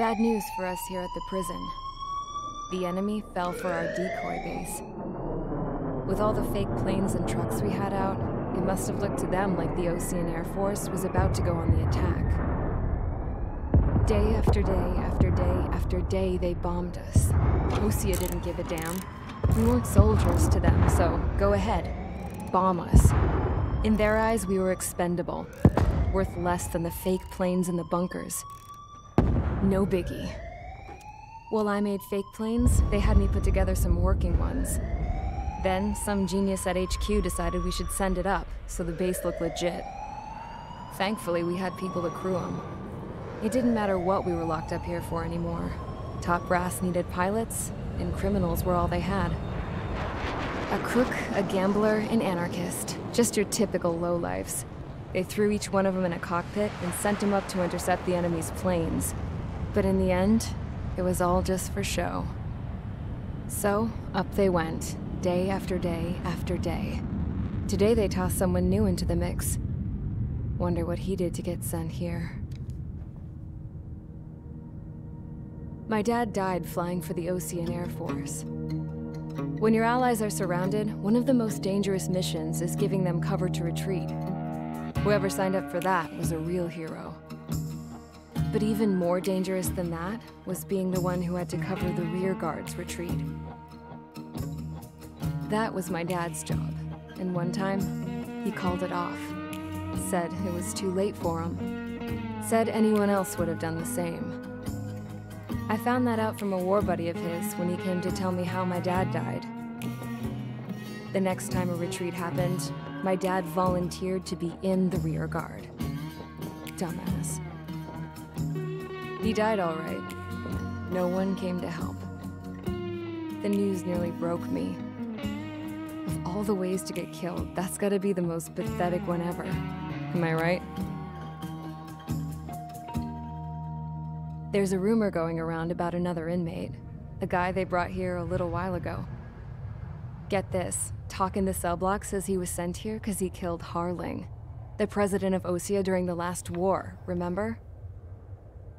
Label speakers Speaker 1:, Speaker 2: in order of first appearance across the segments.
Speaker 1: Bad news for us here at the prison. The enemy fell for our decoy base. With all the fake planes and trucks we had out, it must have looked to them like the Ocean Air Force was about to go on the attack. Day after day after day after day, they bombed us. Osea didn't give a damn. We weren't soldiers to them, so go ahead. Bomb us. In their eyes, we were expendable. Worth less than the fake planes in the bunkers. No biggie. While I made fake planes, they had me put together some working ones. Then, some genius at HQ decided we should send it up, so the base looked legit. Thankfully, we had people to crew them. It didn't matter what we were locked up here for anymore. Top brass needed pilots, and criminals were all they had. A crook, a gambler, an anarchist. Just your typical lowlifes. They threw each one of them in a cockpit and sent them up to intercept the enemy's planes. But in the end, it was all just for show. So, up they went, day after day after day. Today they tossed someone new into the mix. Wonder what he did to get sent here. My dad died flying for the Ocean Air Force. When your allies are surrounded, one of the most dangerous missions is giving them cover to retreat. Whoever signed up for that was a real hero. But even more dangerous than that was being the one who had to cover the rear guard's retreat. That was my dad's job, and one time, he called it off. Said it was too late for him. Said anyone else would have done the same. I found that out from a war buddy of his when he came to tell me how my dad died. The next time a retreat happened, my dad volunteered to be in the rear guard. Dumbass. He died all right. No one came to help. The news nearly broke me. Of all the ways to get killed, that's gotta be the most pathetic one ever. Am I right? There's a rumor going around about another inmate. A guy they brought here a little while ago. Get this, talk in the cell block says he was sent here because he killed Harling, the president of Osea during the last war, remember?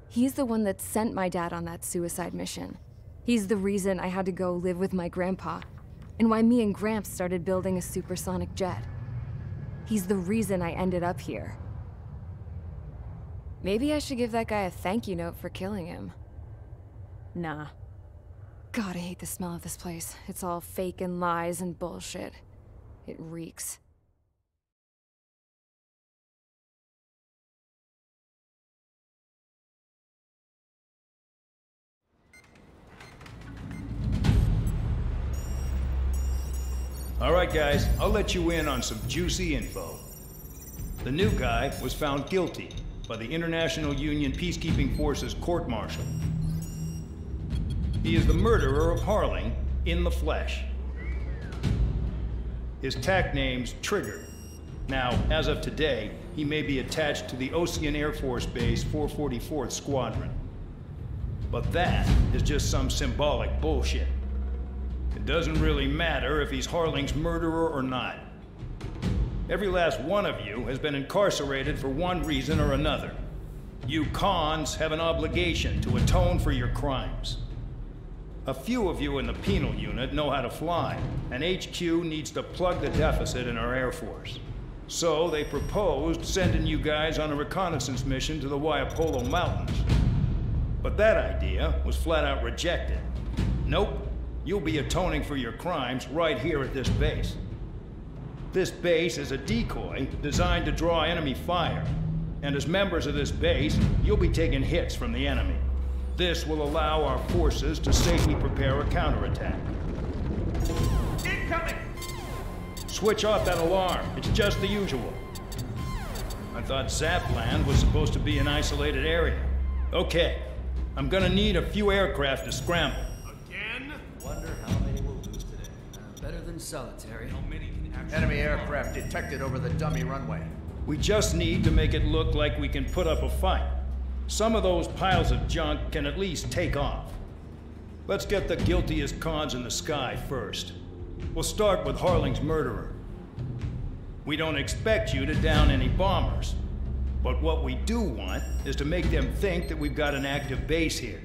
Speaker 1: He's the one that sent my dad on that suicide mission. He's the reason I had to go live with my grandpa, and why me and Gramps started building a supersonic jet. He's the reason I ended up here. Maybe I should give that guy a thank you note for killing him. Nah. God, I hate the smell of this place. It's all fake and lies and bullshit. It reeks.
Speaker 2: All right, guys, I'll let you in on some juicy info. The new guy was found guilty by the International Union Peacekeeping Forces court-martial. He is the murderer of Harling in the flesh. His TAC name's Trigger. Now, as of today, he may be attached to the Ocean Air Force Base 444th Squadron. But that is just some symbolic bullshit. It doesn't really matter if he's Harling's murderer or not. Every last one of you has been incarcerated for one reason or another. You cons have an obligation to atone for your crimes. A few of you in the penal unit know how to fly, and HQ needs to plug the deficit in our Air Force. So they proposed sending you guys on a reconnaissance mission to the Waiapolo Mountains. But that idea was flat out rejected. Nope, you'll be atoning for your crimes right here at this base. This base is a decoy designed to draw enemy fire. And as members of this base, you'll be taking hits from the enemy. This will allow our forces to safely prepare a counterattack.
Speaker 3: Incoming!
Speaker 2: Switch off that alarm. It's just the usual. I thought Zapland was supposed to be an isolated area. Okay, I'm gonna need a few aircraft to scramble.
Speaker 3: Again?
Speaker 4: Wonder how many we'll lose today.
Speaker 5: Better than solitary.
Speaker 3: How many can actually...
Speaker 4: Enemy aircraft detected over the dummy runway.
Speaker 2: We just need to make it look like we can put up a fight. Some of those piles of junk can at least take off. Let's get the guiltiest cons in the sky first. We'll start with Harling's murderer. We don't expect you to down any bombers. But what we do want is to make them think that we've got an active base here.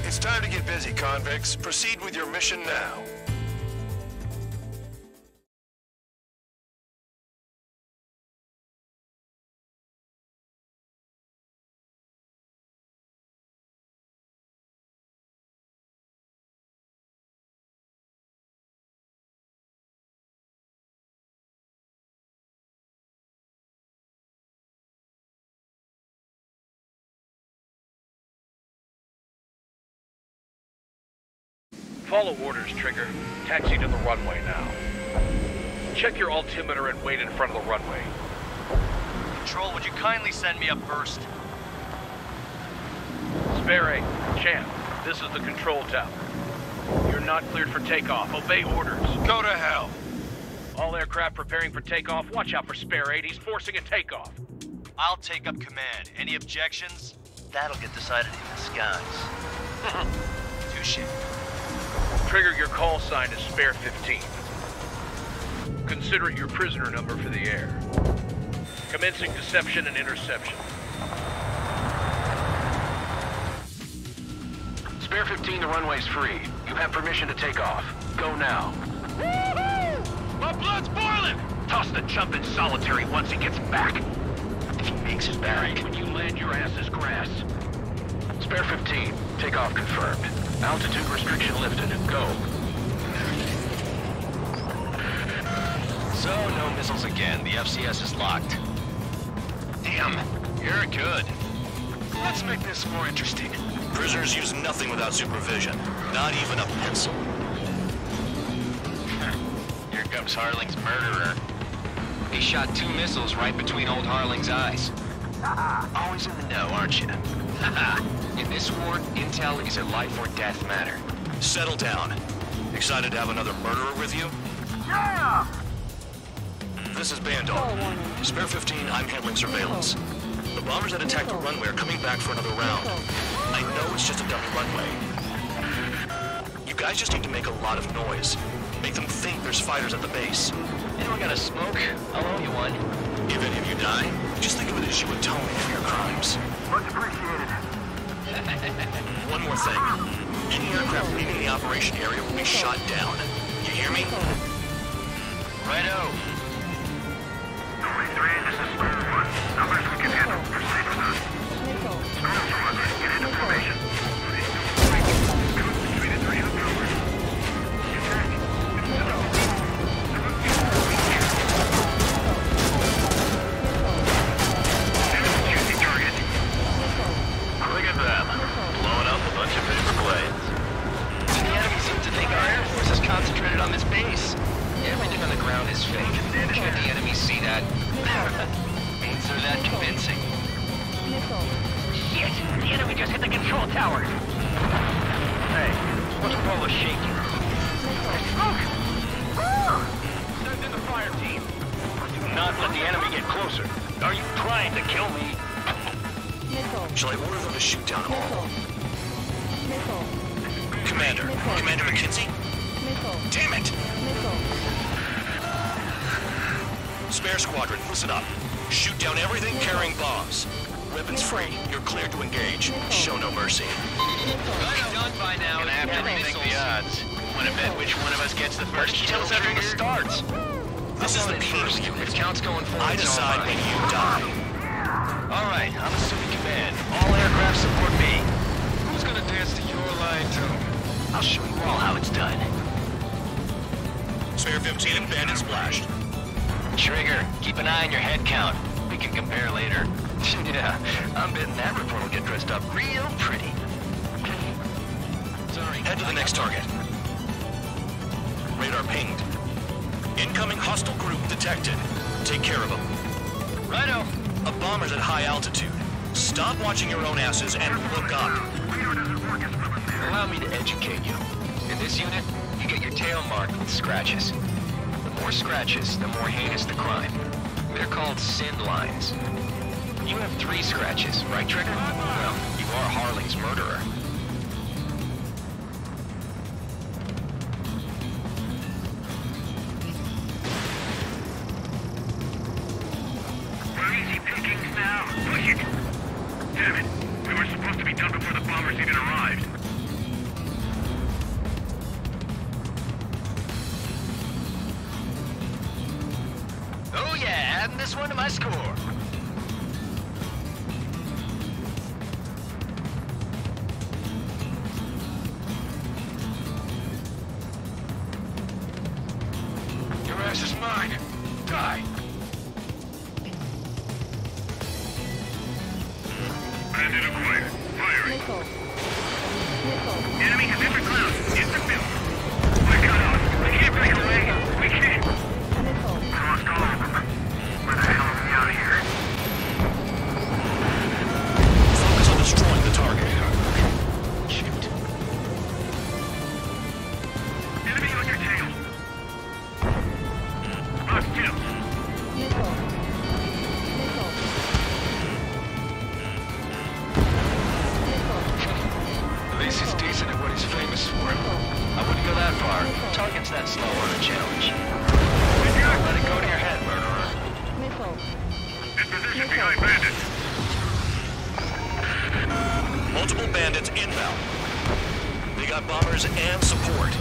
Speaker 3: It's time to get busy, convicts. Proceed with your mission now.
Speaker 6: Follow orders, Trigger. Taxi to the runway now. Check your altimeter and wait in front of the runway.
Speaker 7: Control, would you kindly send me up first?
Speaker 6: Spare 8, Champ, this is the control tower. You're not cleared for takeoff. Obey orders.
Speaker 3: Go to hell.
Speaker 6: All aircraft preparing for takeoff. Watch out for Spare 8. He's forcing a takeoff.
Speaker 7: I'll take up command. Any objections? That'll get decided in the skies. Touche.
Speaker 6: Trigger, your call sign is Spare 15. Consider it your prisoner number for the air. Commencing deception and interception.
Speaker 8: Spare 15, the runway's free. You have permission to take off. Go now.
Speaker 6: Woohoo! My blood's boiling!
Speaker 8: Toss the chump in solitary once he gets back. If he makes it back, when you land, your ass is grass. Spare 15, takeoff confirmed. Altitude restriction lifted. Go.
Speaker 7: So, no missiles again. The FCS is locked. Damn, you're good.
Speaker 3: Let's make this more interesting. Prisoners use nothing without supervision. Not even a pencil.
Speaker 7: Here comes Harling's murderer. He shot 2 missiles right between old Harling's eyes. Always in the know, aren't you? In this war, intel is a life or death matter.
Speaker 3: Settle down. Excited to have another murderer with you?
Speaker 8: Yeah!
Speaker 3: This is Bandar. Spare 15, I'm handling surveillance. The bombers that attacked the runway are coming back for another round. I know it's just a dummy runway. You guys just need to make a lot of noise. Make them think there's fighters at the base.
Speaker 7: Anyone got a smoke? I'll owe you one.
Speaker 3: If any of you die, just think of it as you atone for your crimes.
Speaker 8: Much appreciated.
Speaker 3: One more thing. Any aircraft leaving the operation area will be enemy shot down. You hear me?
Speaker 7: Righto.
Speaker 8: Only 3, this is Square 1. Numbers we can handle. Proceed with us. Square 4, get into formation. Concentrate at 3 October.
Speaker 3: Look at them. Blowing up a bunch of displays.
Speaker 7: The enemy seems to think our Air Force is concentrated on this base. Everything on the ground is fake. Can't the enemy see that? Means they're that convincing.
Speaker 8: Shit! The enemy just hit the control tower!
Speaker 6: Hey, what's with all the shaking?
Speaker 8: Smoke!
Speaker 6: Send in the fire team. Do not let the enemy get closer. Are you trying to kill me?
Speaker 3: Shall I order them to shoot down all? Commander McKenzie? Damn it! Spare squadron, listen up. Shoot down everything carrying bombs. Weapons free. You're cleared to engage. Show no mercy.
Speaker 7: I'm done by now.
Speaker 3: Gonna have to rethink the odds. Want to bet which one of us gets the first kill?
Speaker 7: Tell us after the starts.
Speaker 3: This is the
Speaker 7: first.
Speaker 3: P unit.
Speaker 7: If count's going forward,
Speaker 3: I decide when you die.
Speaker 7: All right, I'm assuming command. All aircraft support me.
Speaker 3: Who's gonna dance to your line tune?
Speaker 7: I'll show you all how it's done.
Speaker 3: Spare 15 and bandit splashed.
Speaker 7: Trigger, keep an eye on your head count. We can compare later. Yeah, I'm betting that report will get dressed up real pretty.
Speaker 3: Sorry. Head to the next target. Radar pinged. Incoming hostile group detected. Take care of them.
Speaker 7: Righto.
Speaker 3: A bomber's at high altitude. Stop watching your own asses and look up.
Speaker 7: Allow me to educate you. In this unit, you get your tail marked with scratches. The more scratches, the more heinous the crime. They're called sin lines. You have 3 scratches, right, Trigger? Well, you are Harling's murderer.
Speaker 8: We're easy pickings now. Push it! Damn it! We were supposed to be done before the bombers even arrived.
Speaker 7: Oh yeah, adding this one to my score.
Speaker 8: Your ass is mine. Die. Bandit acquired. Firing. Enemy has entered ground. It's the field. We're cut off. We can't break away. We can't. Lost all of them. Where the hell are we out of here?
Speaker 3: Focus on destroying the target.
Speaker 7: Shoot.
Speaker 8: Enemy on your tail. Lost kills.
Speaker 7: At least he's decent at what he's famous for. I wouldn't go that far. Target's that slow on a challenge. Let it go to your head, murderer.
Speaker 8: In position behind bandits.
Speaker 3: Multiple bandits inbound. They got bombers and support.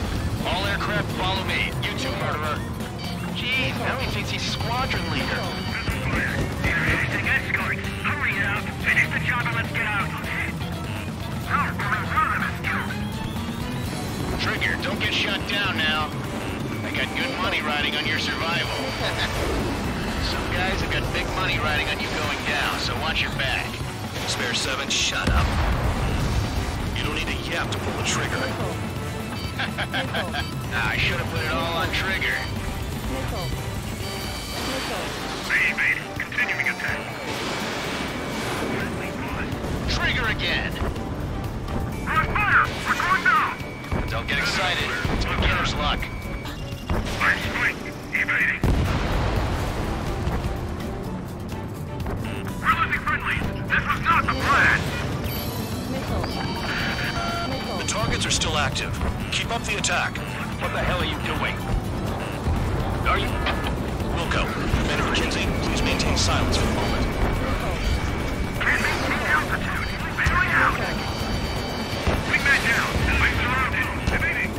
Speaker 7: All aircraft follow me. You too, murderer. Jeez, now he thinks he's squadron leader.
Speaker 8: Introducing escort. Hurry up. Finish the job and let's get out. Oh, only one of them is killed.
Speaker 7: Trigger, don't get shut down now. I got good money riding on your survival. Some guys have got big money riding on you going down, so watch your back.
Speaker 3: Spare 7, shut up. You don't need a yap to pull the trigger.
Speaker 7: I should have put it all on Trigger.
Speaker 8: Evade. Continuing attack.
Speaker 7: Trigger again!
Speaker 8: We're on fire! We're going down!
Speaker 7: Don't get excited. It's beginner's luck.
Speaker 8: I'm split. Evading. We're losing friendlies. This was not the plan.
Speaker 3: The targets are still active. Keep up the attack.
Speaker 6: What the hell are you doing? Are you...
Speaker 3: Wilco, Commander McKenzie, please maintain silence for a moment.
Speaker 8: Can't maintain altitude. Bailing out. Bring that down. I'm surrounded. Evading.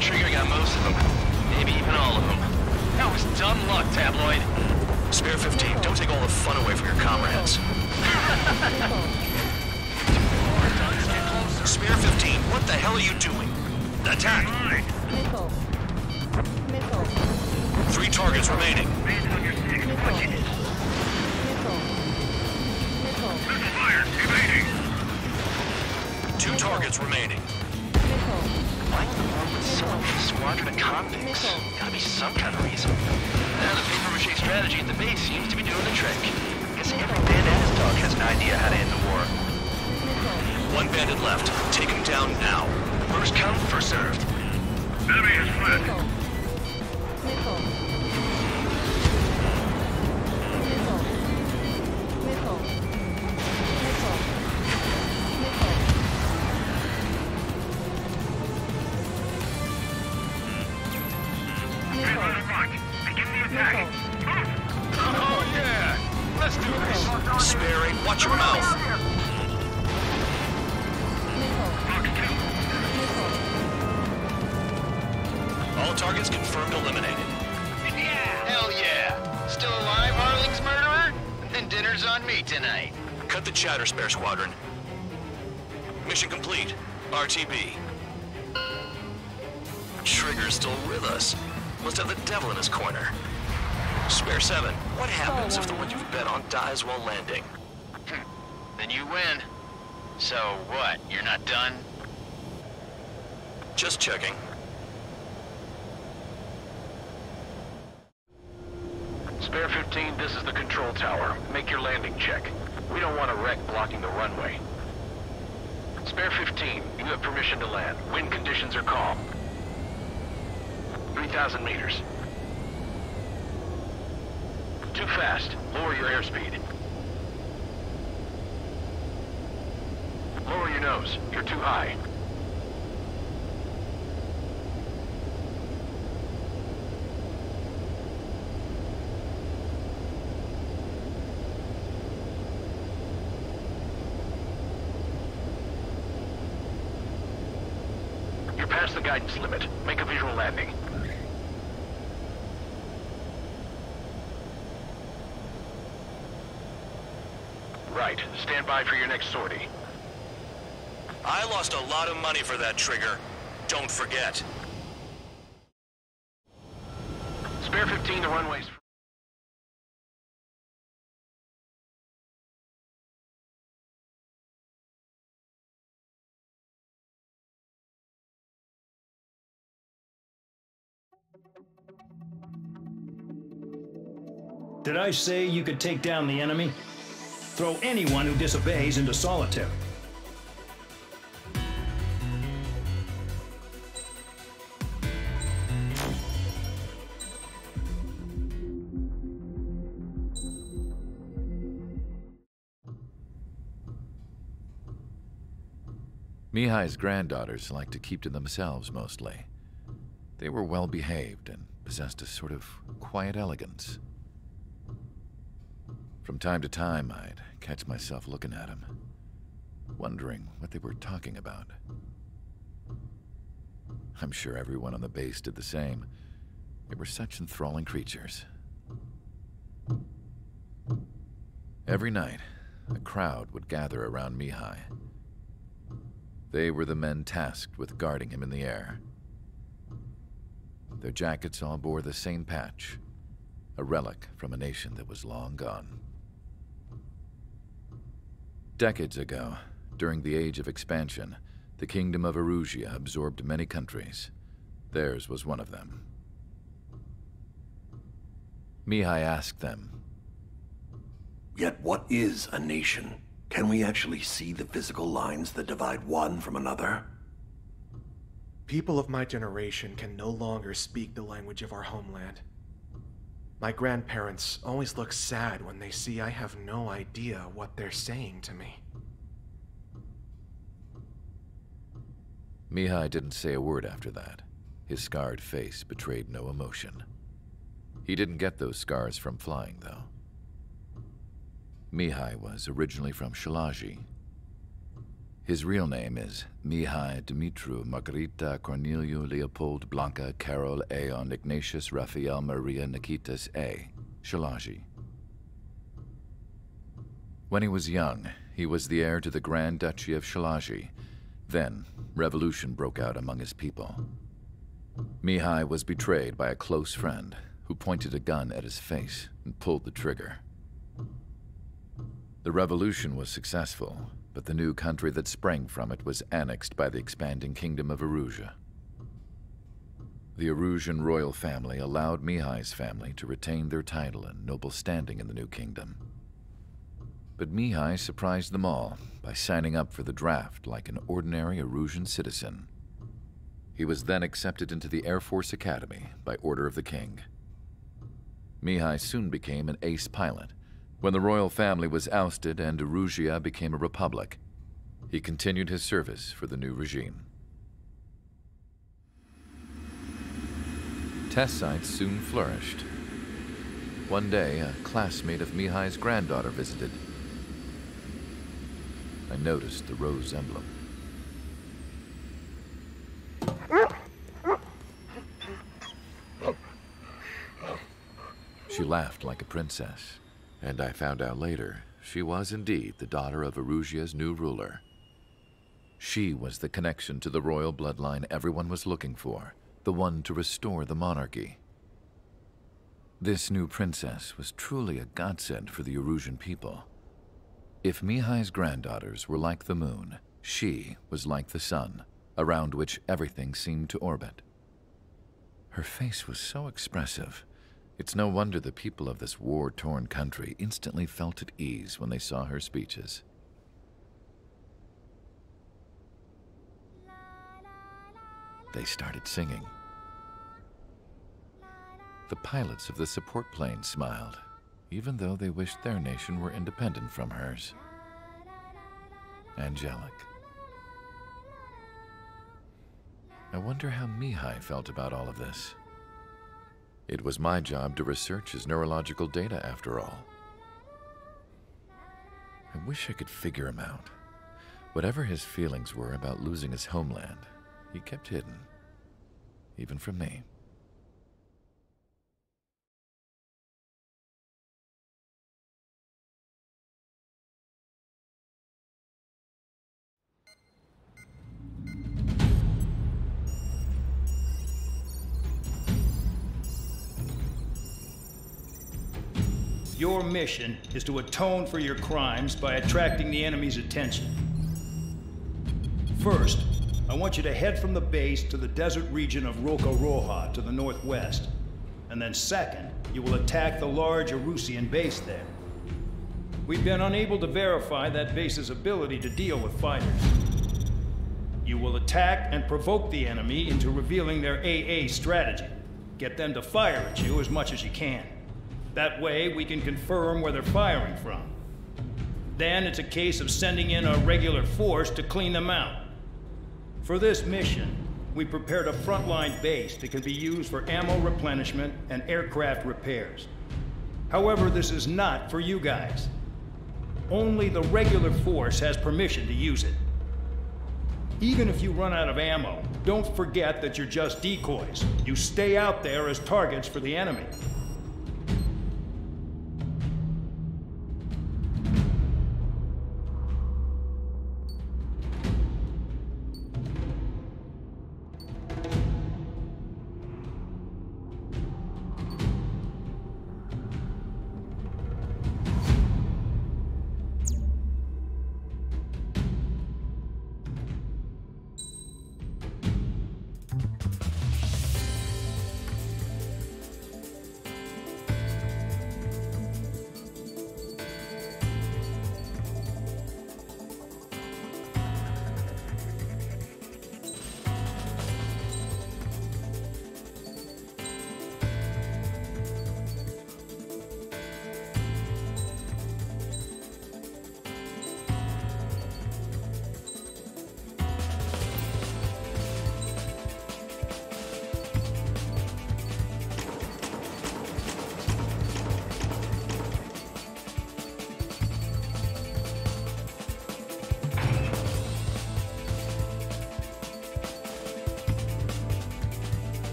Speaker 7: Trigger got most of them. Maybe even all of them. That was dumb luck, Tabloid.
Speaker 3: Spare 15, don't take all the fun away from your comrades. Spare 15, what the hell are you doing? Attack!
Speaker 9: Missile. Missile.
Speaker 3: 3 targets remaining.
Speaker 9: Missile. Missile.
Speaker 8: Fire, evading.
Speaker 3: 2 targets remaining.
Speaker 9: Missile.
Speaker 7: Why in the world would someone with a squadron of convicts? Gotta be some kind of reason. Now the paper-mache strategy at the base seems to be doing the trick. Guess every band-ass dog has an idea how to end the war.
Speaker 3: 1 bandit left. Take him down now.
Speaker 7: First come, first served.
Speaker 8: Enemy has fled.
Speaker 9: Missile. Missile. Missile. Missile. Missile. Missile.
Speaker 8: Get on the front. Begin the attack.
Speaker 3: Oh yeah! Let's do this. Spare 8, watch your mouth. All targets confirmed eliminated.
Speaker 7: Hell yeah! Still alive, Harling's murderer? Then dinner's on me tonight.
Speaker 3: Cut the chatter, Spare Squadron. Mission complete. RTB. Trigger's still with us. Must have the devil in his corner. Spare 7, what happens if the one you've bet on dies while landing?
Speaker 7: Then you win. So what, you're not done?
Speaker 3: Just checking.
Speaker 8: Spare 15, this is the control tower. Make your landing check. We don't want a wreck blocking the runway. Spare 15, you have permission to land. Wind conditions are calm. 3,000 meters. Too fast. Lower your airspeed. Lower your nose. You're too high. You're past the guidance limit. Make a visual landing. Right. Stand by for your next sortie.
Speaker 3: I lost a lot of money for that Trigger. Don't forget.
Speaker 8: Spare 15, the runway's...
Speaker 2: Did I say you could take down the enemy? Throw anyone who disobeys into solitary.
Speaker 10: Mihai's granddaughters liked to keep to themselves mostly. They were well behaved and possessed a sort of quiet elegance. From time to time, I'd catch myself looking at them, wondering what they were talking about. I'm sure everyone on the base did the same. They were such enthralling creatures. Every night, a crowd would gather around Mihai. They were the men tasked with guarding him in the air. Their jackets all bore the same patch, a relic from a nation that was long gone. Decades ago, during the Age of Expansion, the Kingdom of Erusia absorbed many countries. Theirs was one of them. Mihai asked them,
Speaker 11: "Yet what is a nation? Can we actually see the physical lines that divide one from another?"
Speaker 12: People of my generation can no longer speak the language of our homeland. My grandparents always look sad when they see I have no idea what they're saying to me.
Speaker 10: Mihai didn't say a word after that. His scarred face betrayed no emotion. He didn't get those scars from flying, though. Mihai was originally from Shalaji. His real name is Mihai Dumitru Margarita Corneliu Leopold Blanca Carol Aeon Ignatius Raphael Maria Nikitas A. Shalaji. When he was young, he was the heir to the Grand Duchy of Shalaji. Then, revolution broke out among his people. Mihai was betrayed by a close friend who pointed a gun at his face and pulled the trigger. The revolution was successful, but the new country that sprang from it was annexed by the expanding kingdom of Erusia. The Erusian royal family allowed Mihai's family to retain their title and noble standing in the new kingdom. But Mihai surprised them all by signing up for the draft like an ordinary Erusian citizen. He was then accepted into the Air Force Academy by order of the king. Mihai soon became an ace pilot. When the royal family was ousted and Erusia became a republic, he continued his service for the new regime. Test sites soon flourished. One day, a classmate of Mihai's granddaughter visited. I noticed the rose emblem. She laughed like a princess, and I found out later she was indeed the daughter of Erusia's new ruler. She was the connection to the royal bloodline everyone was looking for, the one to restore the monarchy. This new princess was truly a godsend for the Erusian people. If Mihai's granddaughters were like the moon, she was like the sun, around which everything seemed to orbit. Her face was so expressive. It's no wonder the people of this war-torn country instantly felt at ease when they saw her speeches. They started singing. The pilots of the support plane smiled, even though they wished their nation were independent from hers. Angelic. I wonder how Mihai felt about all of this. It was my job to research his neurological data, after all. I wish I could figure him out. Whatever his feelings were about losing his homeland, he kept hidden, even from me.
Speaker 2: Your mission is to atone for your crimes by attracting the enemy's attention. First, I want you to head from the base to the desert region of Roca Roja to the northwest. And then second, you will attack the large Erusian base there. We've been unable to verify that base's ability to deal with fighters. You will attack and provoke the enemy into revealing their AA strategy. Get them to fire at you as much as you can. That way, we can confirm where they're firing from. Then it's a case of sending in a regular force to clean them out. For this mission, we prepared a frontline base that can be used for ammo replenishment and aircraft repairs. However, this is not for you guys. Only the regular force has permission to use it. Even if you run out of ammo, don't forget that you're just decoys. You stay out there as targets for the enemy.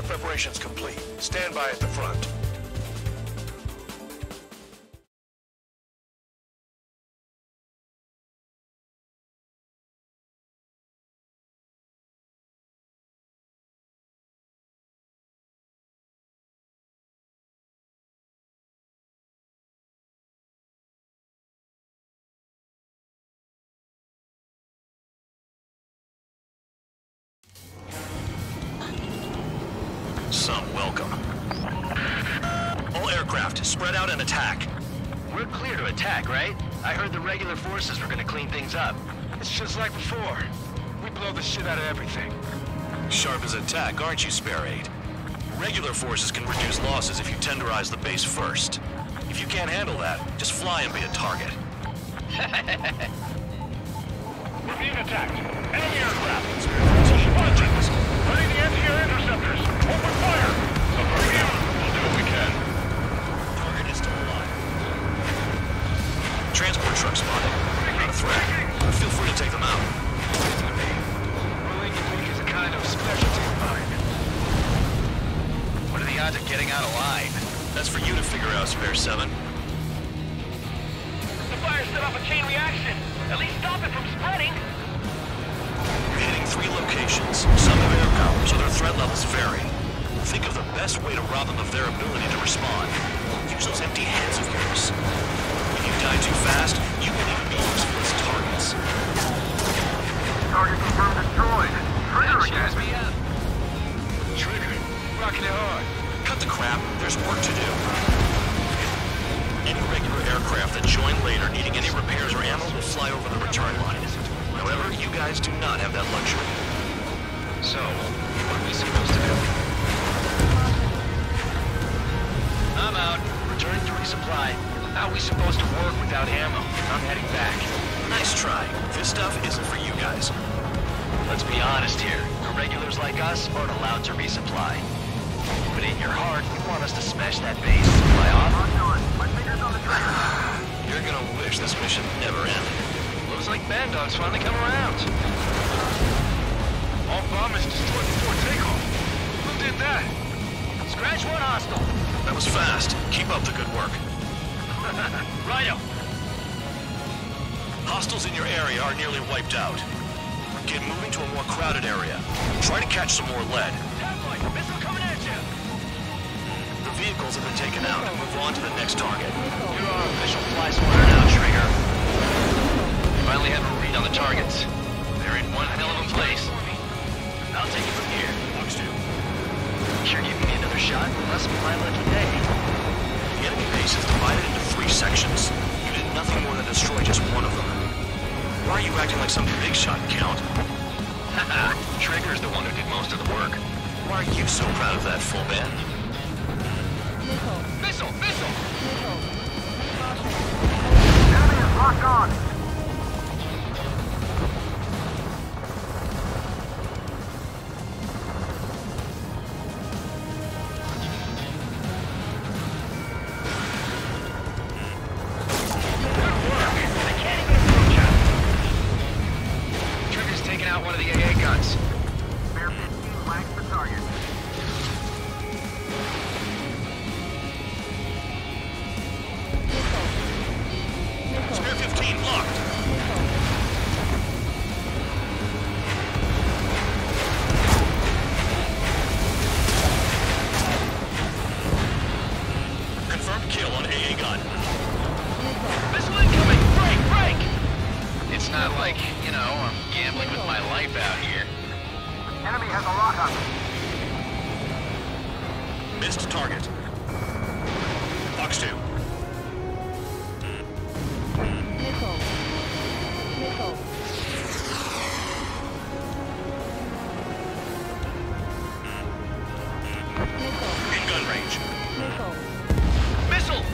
Speaker 8: Preparations complete. Stand by at the front.
Speaker 3: Some welcome. All aircraft, spread out and attack.
Speaker 7: We're clear to attack, right? I heard the regular forces were gonna clean things up.
Speaker 8: It's just like before. We blow the shit out of everything.
Speaker 3: Sharp as a tack, aren't you, Spare 8? Regular forces can reduce losses if you tenderize the base first. If you can't handle that, just fly and be a target.
Speaker 8: We're being attacked. Enemy aircraft. Squadrons. Ready the anti-air interceptors. Open fire. Affirmative. We'll do what we can.
Speaker 3: Target is still alive. Transport truck spotted. Not a threat, but feel free to take them out.
Speaker 7: Rolling and weak is a kind of specialty of mine. What are the odds of getting out alive?
Speaker 3: That's for you to figure out, Spare 7.
Speaker 8: The fire set off a chain reaction. At least stop it from spreading.
Speaker 3: You're hitting 3 locations. Some have air power, so their threat levels vary. Think of the best way to rob them of their ability to respond. Use those empty heads of yours. If you die too fast, you can even be useful as targets.
Speaker 8: Target confirmed destroyed. Trigger
Speaker 7: Cheers me up.
Speaker 8: Trigger. Rocking it hard.
Speaker 3: Cut the crap. There's work to do. Any regular aircraft that join later needing any repairs or ammo will fly over the return line. However, you guys do not have that luxury.
Speaker 7: So, what are we supposed to do? I'm out. Returning to resupply. How are we supposed to work without ammo? I'm heading back.
Speaker 3: Nice try. This stuff isn't for you guys.
Speaker 7: Let's be honest here. Irregulars like us aren't allowed to resupply. But in your heart, you want us to smash that base. Supply off?
Speaker 8: My fingers on the trigger.
Speaker 3: You're gonna wish this mission never ended.
Speaker 7: Looks like Band Dog's finally come around.
Speaker 8: All bombers destroyed before takeoff. Who did that?
Speaker 7: Scratch one hostile.
Speaker 3: That was fast. Keep up the good work.
Speaker 7: Righto.
Speaker 3: Hostiles in your area are nearly wiped out. Get moving to a more crowded area. Try to catch some more lead.
Speaker 8: Tabloid, missile coming at you.
Speaker 3: The vehicles have been taken out. Move on to the next target.
Speaker 7: You're our official fly swatter now, Trigger. Finally have a read on the targets. They're in one hell of a place. I'll take it from here.
Speaker 3: Box 2.
Speaker 7: You're giving me another shot? Must be my lucky day.
Speaker 3: The enemy base is divided into 3 sections. You did nothing more than destroy just one of them. Why are you acting like some big shot, Count?
Speaker 7: Haha, Trigger's the one who did most of the work.
Speaker 3: Why are you so proud of that, full band?
Speaker 7: Missile! Missile!
Speaker 8: Enemy is locked on.
Speaker 7: One of the AA guns.
Speaker 8: Spare 15 flanks the target.
Speaker 3: Spare 15 locked. Confirmed kill on AA gun.
Speaker 7: Missile incoming! Break! Break! It's not like, you know, I'm gambling with my life out here.
Speaker 8: Enemy has a lock on.
Speaker 3: Missed target. Box 2.
Speaker 9: Nickel. Nickel.
Speaker 3: In gun range.
Speaker 9: Nickel.
Speaker 7: Missile!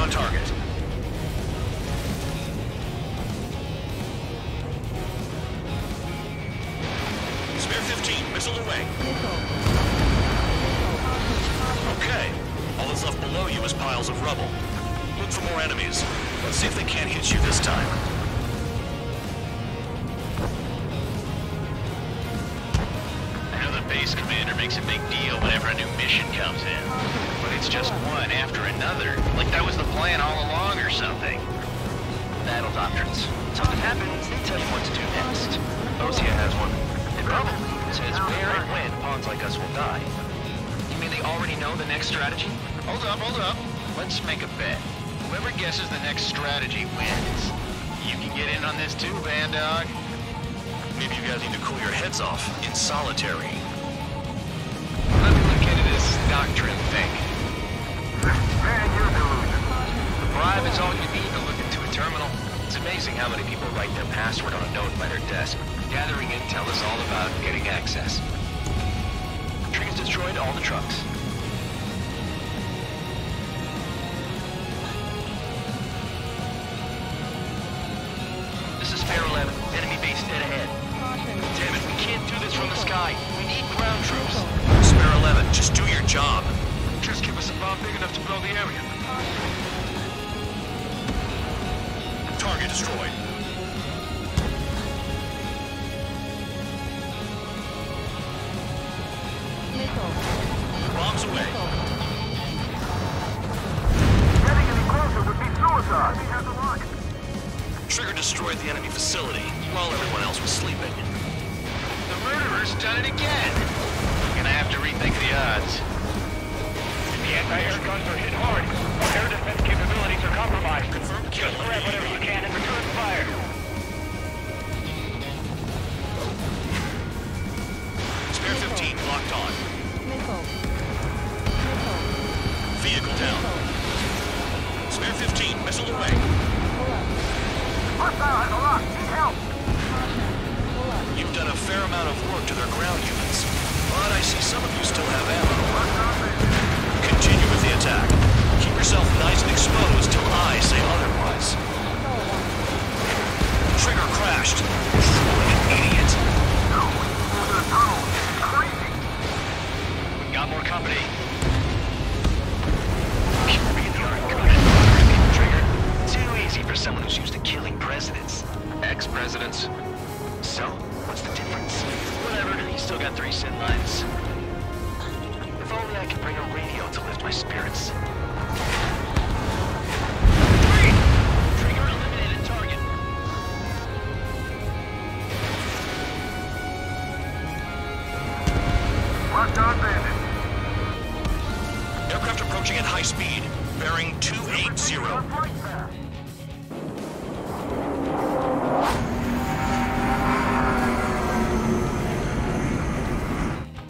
Speaker 3: on target. Spare 15, missile away. Okay. All that's left below you is piles of rubble. Look for more enemies. Let's see if they can't hit you this time.
Speaker 7: I know the base commander makes a big deal whenever a new mission comes in. But it's just one after another. Like that was the plan all along or something.
Speaker 3: Battle doctrines. Something happens, they tell you what to do next. Osea has one. It probably says where and when pawns like us will die.
Speaker 7: You mean they already know the next strategy? Hold up. Let's make a bet. Whoever guesses the next strategy wins. You can get in on this too, Band Dog.
Speaker 3: Maybe you guys need to cool your heads off in solitary.
Speaker 7: Let me look into this doctrine thing. The bribe is all you need to look into a terminal. It's amazing how many people write their password on a note by their desk. Gathering intel is all about getting access.
Speaker 3: Trigger's destroyed all the trucks.
Speaker 7: This is Spare 11. Enemy base dead ahead. Damn it, we can't do this from the sky. We need ground troops.
Speaker 3: Spare 11, just do your job.
Speaker 7: Just give us a bomb big enough to blow the area.
Speaker 3: Target destroyed. Bombs away.
Speaker 8: Getting any closer would be suicide. He has a lock.
Speaker 3: Trigger destroyed the enemy facility while everyone else was sleeping.
Speaker 7: The murderer's done it again. Gonna have to rethink the odds.
Speaker 8: The anti-air guns are hit hard. Our air defense capabilities are compromised.
Speaker 3: Confirmed kill.
Speaker 8: Just grab whatever you can and return fire.
Speaker 3: Spare 15 locked on. Vehicle down. Spare 15 missile away.
Speaker 8: Hostile has a lock. Need help.
Speaker 3: You've done a fair amount of work to their ground units, but I see some of you still have ammo. Continue with the attack. Keep yourself nice and exposed till I say otherwise. Trigger crashed. Like an idiot.
Speaker 7: Got more company.
Speaker 3: Trigger. Too easy for someone who's used to killing presidents.
Speaker 7: Ex-presidents.
Speaker 3: So, what's the difference?
Speaker 7: Whatever, he's still got 3 sin lines.
Speaker 3: If only I could bring a radio to lift my spirits.
Speaker 7: Trigger eliminated target.
Speaker 8: Watch on bandit.
Speaker 3: Aircraft approaching at high speed. Bearing 280.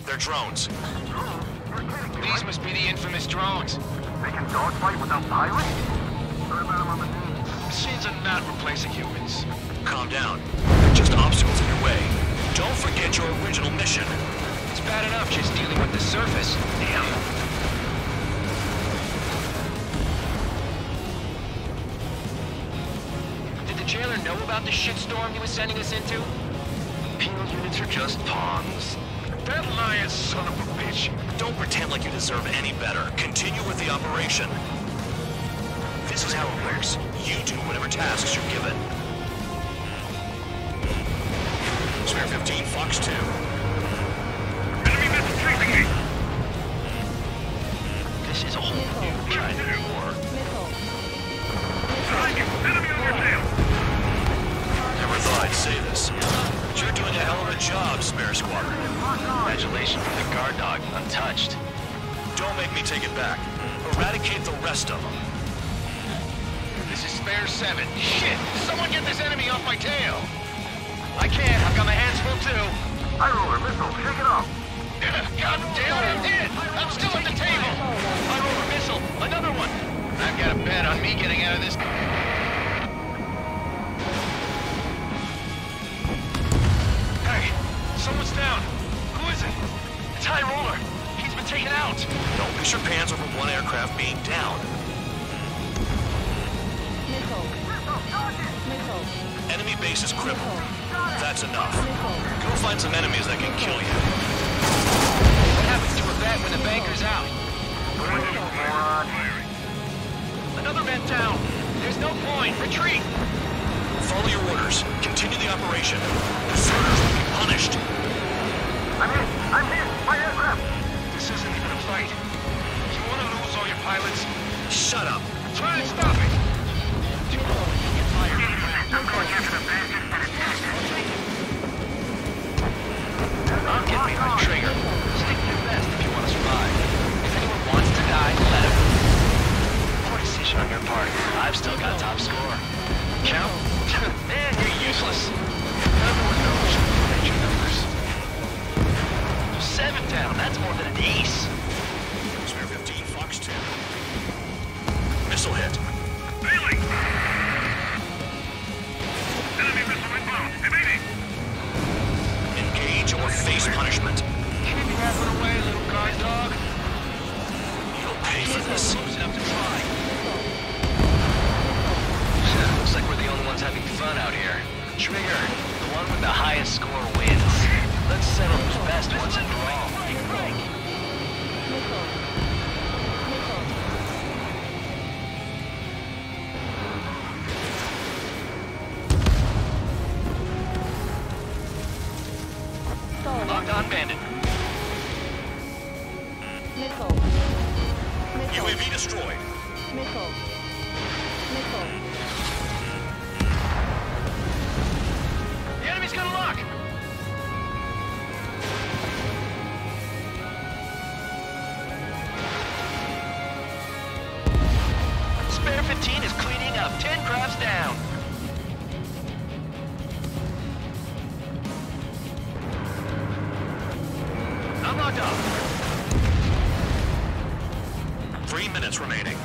Speaker 3: They're drones.
Speaker 7: These must be the infamous drones.
Speaker 8: They can dogfight without pilots? What about them on the news?
Speaker 7: Machines are not replacing humans.
Speaker 3: Calm down. They're just obstacles in your way. Don't forget your original mission.
Speaker 7: It's bad enough just dealing with the surface. Damn. Did the jailer know about the shitstorm he was sending us into?
Speaker 3: Penal units are just pawns.
Speaker 7: That lying son of a bitch.
Speaker 3: Don't pretend like you deserve any better. Continue with the operation. This is how it works. You do whatever tasks you're given. Spare 15, Fox 2.
Speaker 8: Enemy missile chasing me!
Speaker 3: This is a whole new kind of war.
Speaker 8: Behind you! Enemy on your tail!
Speaker 3: Never thought I'd say this, but you're doing a hell of a job, Spare Squadron.
Speaker 7: Congratulations for the guard dog, untouched.
Speaker 3: Don't make me take it back. Eradicate the rest of them.
Speaker 7: This is Spare 7. Shit! Someone get this enemy off my tail! I can't. I've got my hands full too.
Speaker 8: High roller missile, shake it off!
Speaker 7: God damn it, I'm dead! I'm still at the table! High roller missile, another one! I've got a bet on me getting out of this. Hey, someone's down. Who is it? It's High Roller. He's been taken out.
Speaker 3: Don't piss your pants over one aircraft being down. Enemy base is crippled. That's enough. Go find some enemies that can kill you.
Speaker 7: What happens to a vet when the banker's out? Another man down. There's no point. Retreat.
Speaker 3: Follow your orders. Continue the operation. Deserters will be punished.
Speaker 8: I'm hit. My aircraft.
Speaker 7: This isn't even a fight. You want to lose all your pilots?
Speaker 3: Shut up.
Speaker 7: Try and stop it. Get fired.
Speaker 8: I'm going after the bastard and attack.
Speaker 7: I'm getting behind the trigger. Stick to your best if you want to survive. If anyone wants to die, let him. Poor decision on your part. I've still got top score. Count? Man, you're useless. Everyone knows you can your numbers. 7 down, that's more than an ace.
Speaker 3: Spare 15, Fox 2. Missile hit.
Speaker 8: Failing! Enemy missile inbound. Evading!
Speaker 3: Engage or face punishment.
Speaker 7: Keep yapping away, little guard dog.
Speaker 3: You'll pay for this.
Speaker 7: Close enough to try. Looks like we're the only ones having fun out here. Trigger, the one with the highest score wins. Let's settle who's best once and for all. Take a break. Locked on bandit.
Speaker 3: UAV destroyed.
Speaker 7: The enemy's gonna lock. Spare 15 is cleaning up. 10 crafts down. I'm locked up.
Speaker 3: 3 minutes remaining.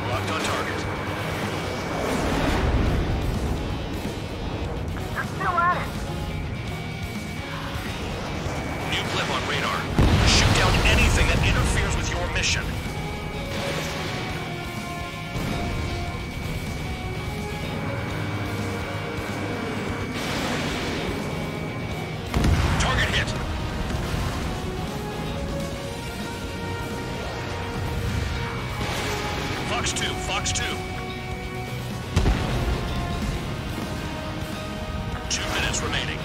Speaker 3: Locked on target.
Speaker 8: You're still at it.
Speaker 3: New blip on radar. Shoot down anything that interferes with your mission. Target hit. Fox 2, Fox 2. 2 minutes remaining.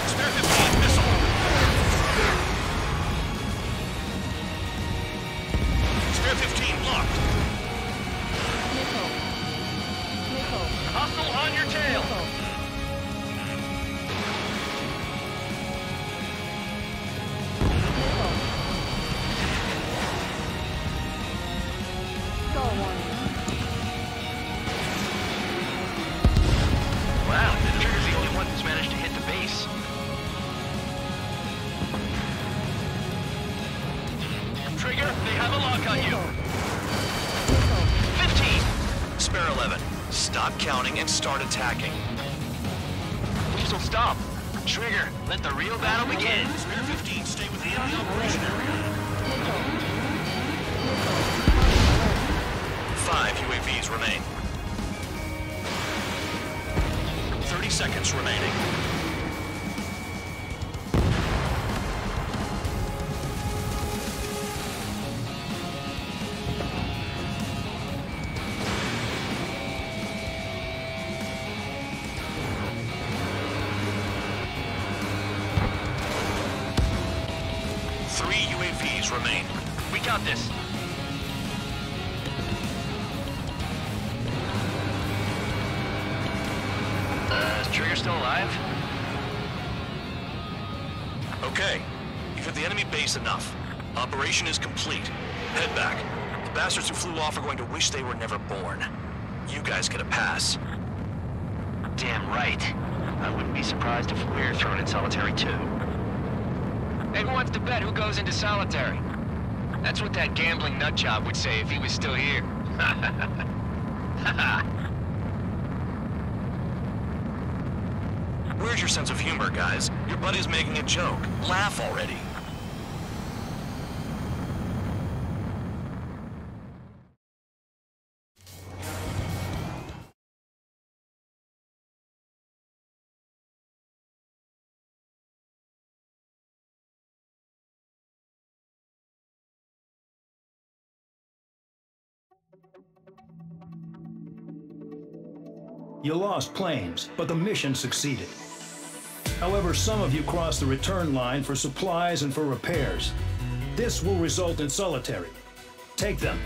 Speaker 3: Spare 15 missile. Spare 15 locked.
Speaker 7: Hostile on your tail. Wow, the trigger's the only one who's managed to hit the base. Trigger, they have a lock on you. 15.
Speaker 3: Spare 11. Stop counting and start attacking.
Speaker 7: Please don't stop. Trigger, let the real battle begin.
Speaker 3: Spare 15, stay within the operation area. 5 UAVs remain. 30 seconds remaining. hostiles remain.
Speaker 7: We got this. Is Trigger still alive?
Speaker 3: Okay. You've hit the enemy base enough. Operation is complete. Head back. The bastards who flew off are going to wish they were never born. You guys get a pass.
Speaker 7: Damn right. I wouldn't be surprised if we're thrown in solitary too. Hey, who wants to bet who goes into solitary? That's what that gambling nutjob would say if he was still here.
Speaker 3: Where's your sense of humor, guys? Your buddy's making a joke. Laugh already.
Speaker 2: You lost planes, but the mission succeeded. However, some of you crossed the return line for supplies and for repairs. This will result in solitary. Take them